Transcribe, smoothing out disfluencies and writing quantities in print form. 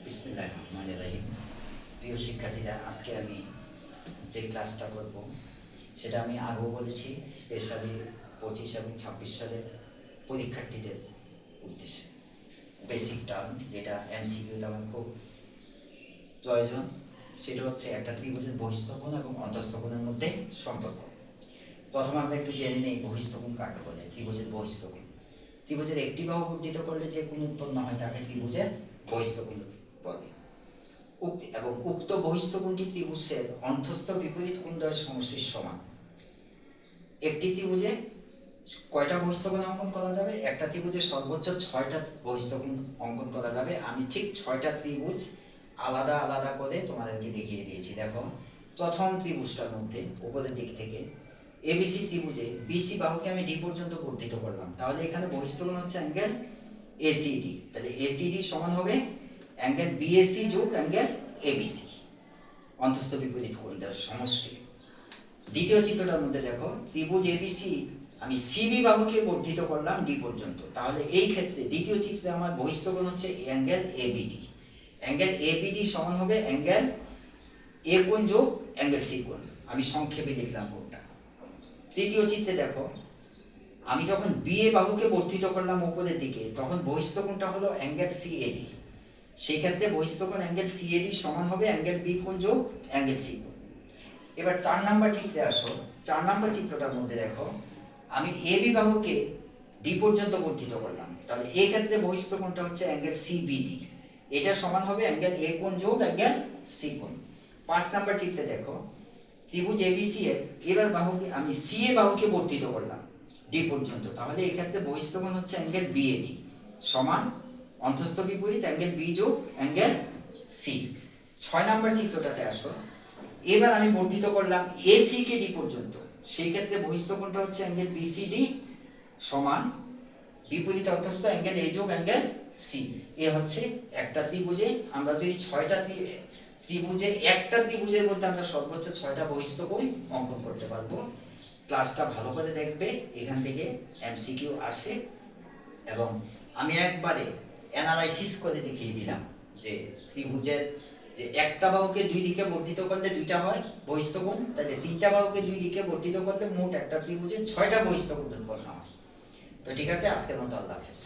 বিসমিল্লাহির রহমানির রহিম। প্রিয় শিক্ষার্থীরা, আজকে আমি যে ক্লাসটা করব সেটা আমি আগেও বলেছি, স্পেশালি 25 এবং 26 সালের পরীক্ষার্থীদের উদ্দেশ্যে। বেসিক টার্ম যেটা এমসিকিউতে আমার খুব প্রয়োজন, সেটা হচ্ছে একটা ত্রিভুজের বহিস্থকোণ এবং অন্তঃস্থকোণের মধ্যে সম্পর্ক। প্রথমে আমরা একটু জেনে নেই বহিস্থকোণ কাকে বলে। ত্রিভুজের বহিস্থকোণ, ত্রিভুজের একটি বাহু বর্ধিত করলে যে কোণ উৎপন্ন হয় তাকে ত্রিভুজের বহিস্থকোণ বলে। এবং উক্ত বহিস্থকোণটি ত্রিভুজের অন্তঃস্থ বিপরীত কোণদ্বয়ের সমষ্টির সমান। একটি ত্রিভুজে কয়টা বহিস্থকোণ অঙ্কন করা যাবে? একটা ত্রিভুজে সর্বোচ্চ 6টা বহিস্থকোণ অঙ্কন করা যাবে। আমি ঠিক 6টা ত্রিভুজ আলাদা আলাদা করে তোমাদেরকে দেখিয়ে দিয়েছি। দেখো, প্রথম ত্রিভুজটার মধ্যে উপরের দিক থেকে এবিসি ত্রিভুজে বিসি বাহুকে আমি ডি পর্যন্ত বর্ধিত করলাম, তাহলে এখানে বহিস্থকোণ হচ্ছে অ্যাঙ্গেল এসিডি। তাহলে এসিডি সমান হবে অ্যাঙ্গেল বিএসি যোগ অ্যাঙ্গেল এবিসি, অন্তঃস্থ বিপরীত কোণদ্বয়ের সমষ্টি। দ্বিতীয় চিত্রটার মধ্যে দেখো, ত্রিভুজ এবিসি আমি সিবি বাহুকে বর্ধিত করলাম ডি পর্যন্ত, তাহলে এই ক্ষেত্রে দ্বিতীয় চিত্রে আমার বহিস্থকোণ হচ্ছে অ্যাঙ্গেল এবিডি। অ্যাঙ্গেল এবিডি সমান হবে অ্যাঙ্গেল এ কোণ যোগ অ্যাঙ্গেল সি কোণ। আমি সংক্ষেপে লিখলাম কোণটা। তৃতীয় চিত্রে দেখো, আমি যখন বিএ বাহুকে বর্ধিত করলাম উপরের দিকে, তখন বহিস্থকোণটা হলো অ্যাঙ্গেল সিএডি। সেই ক্ষেত্রে বহিস্থকোণ অ্যাঙ্গেল সিএডি সমান হবে অ্যাঙ্গেল বি কোণ যোগ অ্যাঙ্গেল সি কোণ। এবার 4 নাম্বার চিত্রে আসো। 4 নাম্বার চিত্রটার মধ্যে দেখো, আমি এবি বাহুকে ডি পর্যন্ত বর্ধিত করলাম, তাহলে এই ক্ষেত্রে বহিস্থকোণটা হচ্ছে অ্যাঙ্গেল সিবিডি। এটা সমান হবে অ্যাঙ্গেল এ কোণ যোগ অ্যাঙ্গেল সি কোণ। 5 নাম্বার চিত্রে দেখো, ত্রিভুজ এবিসি এর এবার বাহুকে আমি সিএ বাহুকে বর্ধিত করলাম ডি পর্যন্ত, তাহলে এই ক্ষেত্রে বহিস্থকোণ হচ্ছে অ্যাঙ্গেল বিএডি সমান অন্তঃস্থ বিপরীত অ্যাঙ্গেল বি যোগ অ্যাঙ্গেল সি। 6 নাম্বার চিত্রটাতে আসো। এবার আমি বর্ধিত করলাম এসি কে ডি পর্যন্ত, সেই ক্ষেত্রে বহিস্থকোণটা হচ্ছে অ্যাঙ্গেল বিসিডি সমান বিপরীত অন্তঃস্থ অ্যাঙ্গেল এ যোগ অ্যাঙ্গেল সি। এ হচ্ছে একটা ত্রিভুজে আমরা যদি 6টা ত্রিভুজে একটা ত্রিভুজের মধ্যে আমরা সর্বোচ্চ 6টা বহিস্থকোণ অঙ্কন করতে পারবো। ক্লাসটা ভালো করে দেখবে, এখান থেকে এমসিকিউ আসে। এবং আমি একবারে অ্যানালাইসিস করে দেখিয়ে দিলাম যে ত্রিভুজের যে একটা বাহুকে দুই দিকে বর্ধিত করলে দুইটা হয় বহিস্থকোণ, তাহলে 3টা বাহুকে দুই দিকে বর্ধিত করলে মোট একটা ত্রিভুজে 6টা বহিস্থকোণ উৎপন্ন হয়। তো ঠিক আছে, আজকের মতো আল্লাহ হাফেজ।